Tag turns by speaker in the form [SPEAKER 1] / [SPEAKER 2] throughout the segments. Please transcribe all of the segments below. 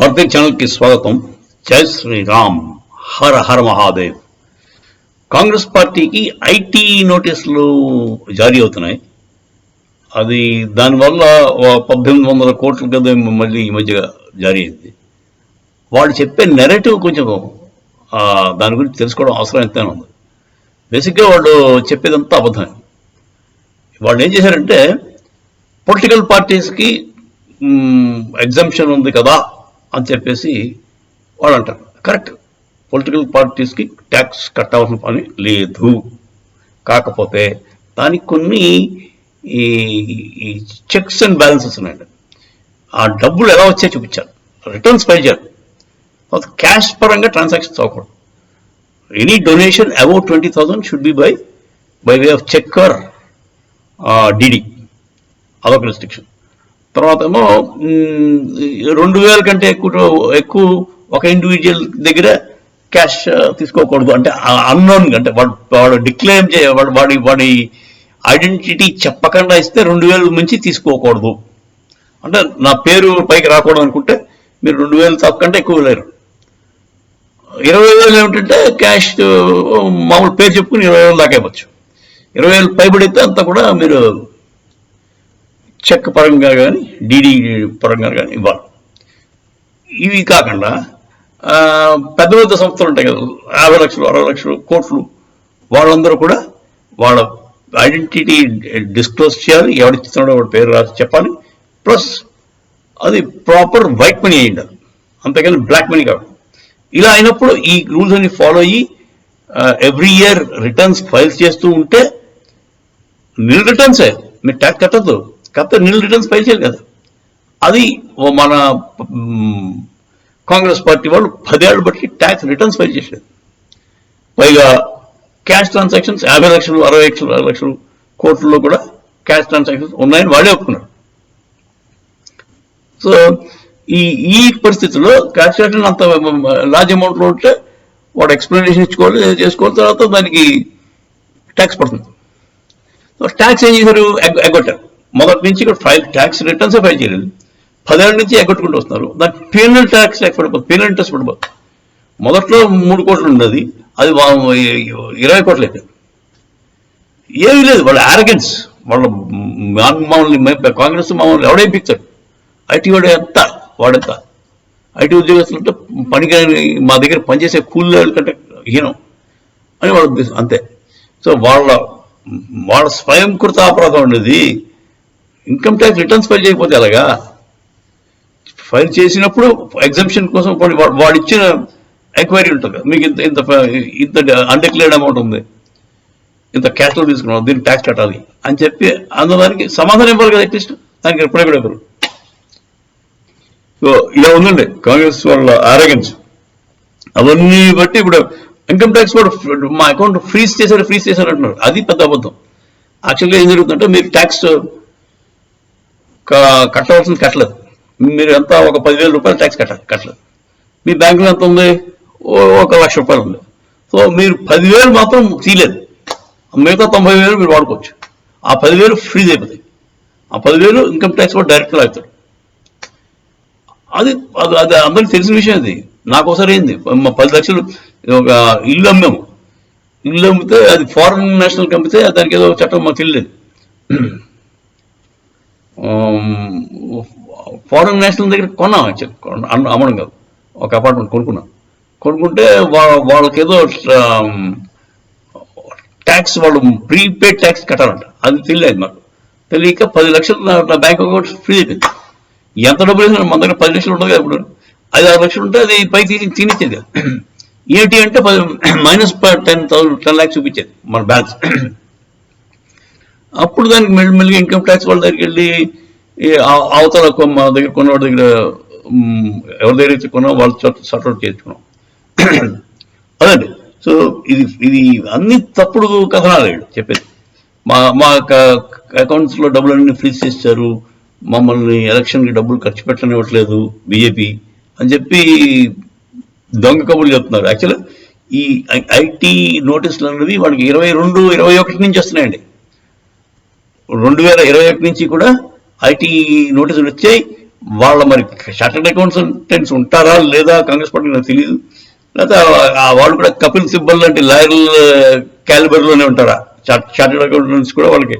[SPEAKER 1] ఆర్బిక్ ఛానల్కి స్వాగతం. జై శ్రీరామ్, హర హర మహాదేవ్. కాంగ్రెస్ పార్టీకి ఐటీ నోటీసులు జారీ అవుతున్నాయి. అది దానివల్ల 1800 కోట్ల కదా మళ్ళీ ఈ మధ్య జారీ అయింది. వాళ్ళు చెప్పే నెరేటివ్ కొంచెం దాని గురించి తెలుసుకోవడం అవసరం ఎంతైనా ఉంది. బేసిక్గా వాళ్ళు చెప్పేదంతా అబద్ధమే. వాళ్ళు ఏం చేశారంటే పొలిటికల్ పార్టీస్కి ఎగ్జంప్షన్ ఉంది కదా అని చెప్పేసి వాళ్ళు అంటారు. కరెక్ట్, పొలిటికల్ పార్టీస్కి ట్యాక్స్ కట్టాల్సిన పని లేదు. కాకపోతే దానికి కొన్ని ఈ చెక్స్ అండ్ బ్యాలెన్సెస్ ఉన్నాయండి. ఆ డబ్బులు ఎలా వచ్చాయో చూపించారు, రిటర్న్స్ ఫైల్ చేయాలి. క్యాష్ పరంగా ట్రాన్సాక్షన్స్ అవ్వకూడదు. Any donation above 20,000 should be by way of cheque or DD. అదొక రెస్ట్రిక్షన్. తర్వాత ఏమో 2,000 కంటే ఎక్కువ ఒక ఇండివిజువల్ దగ్గర క్యాష్ తీసుకోకూడదు. అంటే అన్నోన్, అంటే వాడు డిక్లేర్ వాడి ఐడెంటిటీ చెప్పకుండా ఇస్తే 2,000 మించి తీసుకోకూడదు. అంటే నా పేరు పైకి రాకూడదు అనుకుంటే మీరు 2,000 తప్పకంటే ఎక్కువ లేరు. 20,000 ఏమిటంటే క్యాష్ మామూలు పేరు చెప్పుకుని 20,000 దాకా ఇవ్వచ్చు. 20,000 పైబడితే అంతా కూడా మీరు చెక్ పరంగా కానీ డీడీ పరంగా కానీ ఇవ్వాలి. ఇవి కాకుండా పెద్ద పెద్ద సంస్థలు ఉంటాయి కదా, 50 లక్షలు 60 లక్షలు కోట్లు, వాళ్ళందరూ కూడా వాళ్ళ ఐడెంటిటీ డిస్క్లోజ్ చేయాలి. ఎవరిస్తున్నాడో వాడి పేరు రాసి చెప్పాలి. ప్లస్ అది ప్రాపర్ వైట్ మనీ అయి ఉండాలి, అంతేకాని బ్లాక్ మనీ కాదు. ఇలా అయినప్పుడు ఈ రూల్స్ అన్ని ఫాలో అయ్యి ఎవ్రీ ఇయర్ రిటర్న్స్ ఫైల్ చేస్తూ ఉంటే నిల్ రిటర్న్సే, మీరు ట్యాక్స్ కట్టద్దు. కాకపోతే నిల్ రిటర్న్స్ ఫైల్ చేయాలి కదా. అది మన కాంగ్రెస్ పార్టీ వాళ్ళు 10 ఏళ్ళు బట్టి ట్యాక్స్ రిటర్న్స్ ఫైల్ చేసేది. పైగా క్యాష్ ట్రాన్సాక్షన్స్ 50 లక్షలు 60 లక్షలు కోట్లలో కూడా క్యాష్ ట్రాన్సాక్షన్స్ ఉన్నాయని వాళ్ళే ఒప్పుకున్నారు. సో ఈ పరిస్థితుల్లో క్యాష్ ట్రాన్సాక్షన్ అంత లార్జ్ అమౌంట్లో ఉంటే వాడు ఎక్స్ప్లెనేషన్ ఇచ్చుకోవాలి, చేసుకోవాలి. తర్వాత దానికి ట్యాక్స్ పడుతుంది. సో ట్యాక్స్ ఏం చేశారు, ఎగ్గొట్టారు. మొదటి నుంచి ఇక్కడ ట్యాక్స్ రిటర్న్స్ ఫైల్ చేయలేదు. 10 ఏళ్ళ నుంచి ఎగ్గొట్టుకుంటూ వస్తున్నారు. దానికి పీనల్ ట్యాక్స్ పడిపోతుంది, పీనల్ ఇంట్రెస్ట్ పడిపోతుంది. మొదట్లో 3 కోట్లు ఉండేది, అది 20 కోట్లు అయిపోయింది. ఏమీ లేదు, వాళ్ళ ఆరగెన్స్. వాళ్ళ మమ్మల్ని కాంగ్రెస్ మమ్మల్ని ఎవడైపిస్తాడు. ఐటీ వాడెంత ఐటీ ఉద్యోగస్తులు అంటే పనికి మా దగ్గర పనిచేసే కూలీల కంటే హీనం అని వాళ్ళ ఉద్దేశం, అంతే. సో వాళ్ళ స్వయంకృత అపరాధం ఉండేది. ఇన్కమ్ ట్యాక్స్ రిటర్న్స్ ఫైల్ చేయకపోతే అలాగా, ఫైల్ చేసినప్పుడు ఎగ్జంప్షన్ కోసం వాడు ఇచ్చిన ఎంక్వైరీ ఉంటుంది కదా, మీకు ఇంత అన్డిక్లేర్డ్ అమౌంట్ ఉంది, ఇంత క్యాష్లో తీసుకున్నాం, దీనికి ట్యాక్స్ కట్టాలి అని చెప్పి అందుదానికి సమాధానం ఇవ్వాలి కదా. అట్లీస్ట్ దానికి ఎప్పుడే కూడా ఇవ్వరు. సో ఇలా ఉందండి కాంగ్రెస్ వాళ్ళ ఆరోగెన్స్. అవన్నీ బట్టి ఇప్పుడు ఇన్కమ్ ట్యాక్స్ కూడా మా అకౌంట్ ఫ్రీజ్ చేశారు అంటున్నారు. అది పెద్ద అబద్ధం. యాక్చువల్గా ఏం జరుగుతుందంటే మీరు ట్యాక్స్ కట్టవలసింది కట్టలేదు. మీరు ఎంత ఒక 10,000 రూపాయలు ట్యాక్స్ కట్టలేదు. మీ బ్యాంకులో ఎంత ఉంది, 1,00,000 రూపాయలు ఉంది. సో మీరు 10,000 మాత్రం తీయలేదు, మిగతా 90,000 మీరు వాడుకోవచ్చు. ఆ 10,000 ఫ్రీజ్ అయిపోతాయి. ఆ 10,000 ఇన్కమ్ ట్యాక్స్ కూడా డైరెక్ట్గా అవుతారు. అది అందరికి తెలిసిన విషయం. అది నాకు ఒకసారి ఏంది, 10 లక్షలు ఒక ఇల్లు అమ్మాము. ఇల్లు అమ్మితే అది ఫారెన్ నేషనల్ కంపితే దానికి ఏదో చట్టం మాకు తెలియలేదు. ఫారెన్ నేషనల్ దగ్గర కొన్నాం, అమ్మడం కాదు, ఒక అపార్ట్మెంట్ కొనుక్కుంటే వాళ్ళకి ఏదో ట్యాక్స్, వాళ్ళు ప్రీపెయిడ్ ట్యాక్స్ కట్టాలంట. అది తెలియదు మాకు. తెలియక 10 లక్షలు నా బ్యాంక్ అకౌంట్ ఫ్రీ అయిపోయింది. ఎంత డబ్బులు వేసినా మన దగ్గర 10 లక్షలు ఉంటుంది కదా, ఇప్పుడు 5-6 లక్షలు ఉంటే అది పై తినిచ్చేది కదా. ఏంటి అంటే -10 lakhs చూపించేది మన బ్యాలెన్స్. అప్పుడు దానికి మెల్లిగా ఇన్కమ్ ట్యాక్స్ వాళ్ళ దగ్గరికి వెళ్ళి అవతల మా దగ్గర కొన్నవాడి దగ్గర ఎవరి దగ్గర అయితే కొన్నా వాళ్ళు సార్ట్అవుట్ చేసుకున్నాం. అదండి. సో ఇది అన్ని తప్పుడు కథనాలు చెప్పేది. మా అకౌంట్స్లో డబ్బులన్నీ ఫ్రీజ్ చేశారు, మమ్మల్ని ఎలక్షన్కి డబ్బులు ఖర్చు పెట్టనివ్వట్లేదు బీజేపీ అని చెప్పి దొంగ కబుర్లు చెప్తున్నారు. యాక్చువల్గా ఈ ఐటీ నోటీసులు అనేది వాళ్ళకి 2021 నుంచి వస్తున్నాయండి. 2021 నుంచి కూడా ఐటీ నోటీసులు వచ్చాయి. వాళ్ళ మరి చార్టర్డ్ అకౌంటెంట్స్ ఉంటారా లేదా కాంగ్రెస్ పార్టీ నాకు తెలియదు. లేకపోతే వాళ్ళు కూడా కపిల్ సిబ్బల్ లాంటి లాయర్ల క్యాలిబర్లోనే ఉంటారా? చార్టర్డ్ అకౌంటెంట్స్ కూడా వాళ్ళకి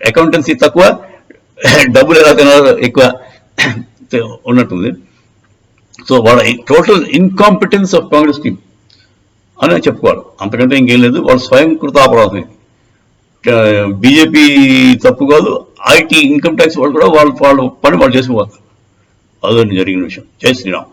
[SPEAKER 1] అకౌంటెన్సీ తక్కువ, డబ్బులు ఎలా తినాలో ఎక్కువ ఉన్నట్టుంది. సో వాళ్ళ total incompetence of Congress team అని చెప్పుకోవాలి, అంతకంటే ఇంకేం లేదు. వాళ్ళు స్వయం కృతాపరాధం. బీజేపీ తప్పు కాదు, ఐటీ ఇన్కమ్ ట్యాక్స్ వాళ్ళు కూడా వాళ్ళ పని వాళ్ళు చేసిపోతారు. అదే జరిగిన విషయం. జై శ్రీరామ్.